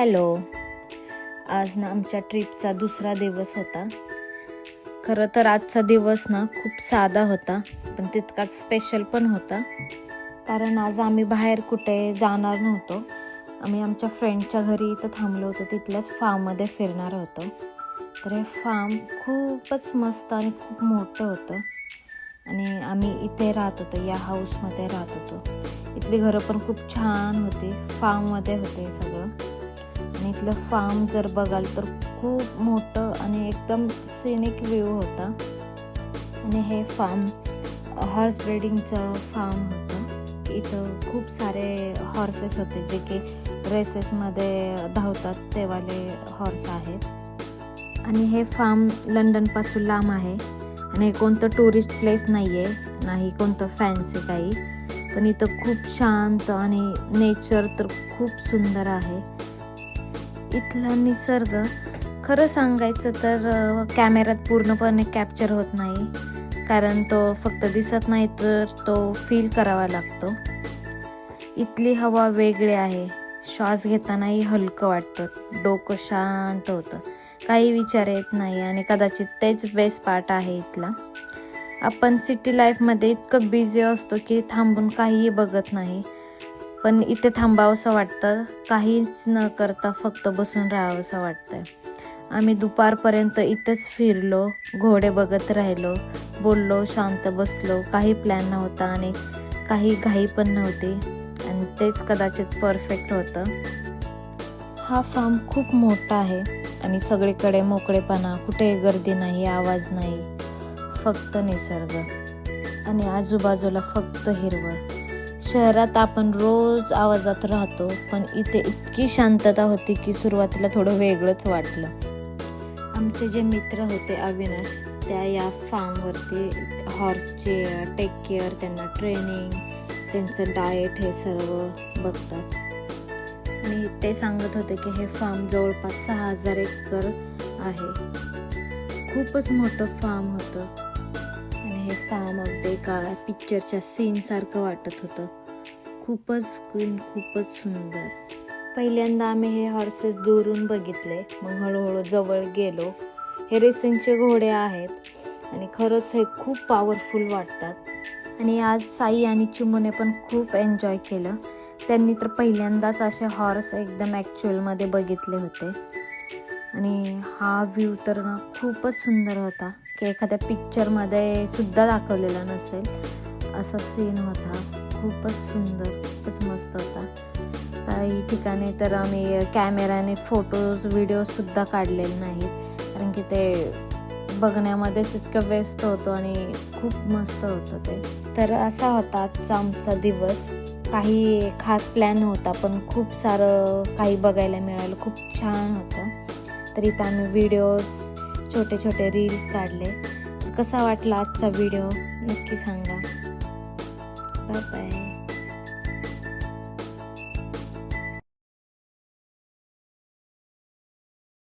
Hello. आज ना आमच्या ट्रिपचा दुसरा दिवस होता. खरं तर आजचा दिवस ना खूप साधा होता, पण तितकाच स्पेशल पण होता. कारण आज आम्ही बाहेर कुठे जाणार नव्हतो. आम्ही आमच्या फ्रेंडच्या घरी इथं थांबलो होतो, तिथल्याच फार्ममध्ये फिरणार होतो. तर हे फार्म खूपच मस्त आणि खूप मोठं होतं आणि आम्ही इथे राहत होतो, या हाऊसमध्ये राहत होतो. इथली घरं पण खूप छान होती, फार्ममध्ये होते सगळं. आणि इथलं फार्म जर बघाल तर खूप मोठं आणि एकदम सिनिक व्ह्यू होता. आणि हे फार्म हॉर्स ब्रीडिंगचं फार्म होतं. इथं खूप सारे हॉर्सेस होते जे की रेसेसमध्ये धावतात तेवाले हॉर्स आहेत. आणि हे फार्म लंडनपासून लांब आहे आणि हे कोणतं टुरिस्ट प्लेस नाही आहे, नाही कोणतं फॅन्सी काही. पण इथं खूप शांत आणि नेचर तर खूप सुंदर आहे. इथला निसर्ग खरं सांगायचं तर कॅमेऱ्यात पूर्णपणे कॅप्चर होत नाही, कारण तो फक्त दिसत नाही तर तो फील करावा लागतो. इथली हवा वेगळी आहे, श्वास घेतानाही हलकं वाटतं, डोकं शांत होतं, काही विचार येत नाही. आणि कदाचित तेच बेस्ट पार्ट आहे इथला. आपण सिटी लाईफमध्ये इतकं बिझी असतो की थांबून काहीही बघत नाही, पण इथे थांबावंसं वाटतं, काहीच न करता फक्त बसून राहावंसं वाटतं. आम्ही दुपारपर्यंत इथेच फिरलो, घोडे बघत राहिलो, बोललो, शांत बसलो. काही प्लॅन नव्हता आणि काही घाई पण नव्हती आणि तेच कदाचित परफेक्ट होतं. हा फार्म खूप मोठा आहे आणि सगळीकडे मोकळेपणा, कुठे गर्दी नाही, आवाज नाही, फक्त निसर्ग आणि आजूबाजूला फक्त हिरवळ. शहरात आपण रोज आवाजात राहतो, पण इथे इतकी शांतता होती की सुरुवातीला थोडं वेगळंच वाटलं. आमचे जे मित्र होते अविनाश, त्या या फार्मवरती हॉर्सचे टेक केअर, त्यांना ट्रेनिंग, त्यांचं डाएट हे सर्व बघतात. आणि ते सांगत होते की हे फार्म जवळपास 6000 एकर आहे. खूपच मोठं फार्म होतं आणि हे फार्म अगदी एका पिक्चरच्या सीनसारखं वाटत होतं. खूपच ग्रीन, खूपच सुंदर. पहिल्यांदा आम्ही हे हॉर्सेस दुरून बघितले, मग हळूहळू जवळ गेलो. हे रेसिंगचे घोडे आहेत आणि खरंच हे खूप पॉवरफुल वाटतात. आणि आज साई आणि चिमूने पण खूप एन्जॉय केलं. त्यांनी तर पहिल्यांदाच असे हॉर्स एकदम ॲक्च्युअलमध्ये बघितले होते. आणि हा व्ह्यू तर ना खूपच सुंदर होता की एखाद्या पिक्चरमध्ये सुद्धा दाखवलेला नसेल असा सीन होता. खूपच सुंदर, खूपच मस्त होता. काही ठिकाणी तर आम्ही कॅमेऱ्याने फोटोज, व्हिडिओसुद्धा काढलेले नाहीत, कारण की ते बघण्यामध्येच इतकं व्यस्त होतो आणि खूप मस्त होतं ते. तर असा होता आजचा आमचा दिवस. काही खास प्लॅन नव्हता, पण खूप सारं काही बघायला मिळालं, खूप छान होतं. तर इथं आम्ही व्हिडिओज, छोटे छोटे रील्स काढले. कसा वाटला आजचा व्हिडिओ नक्की सांगा. Bye bye.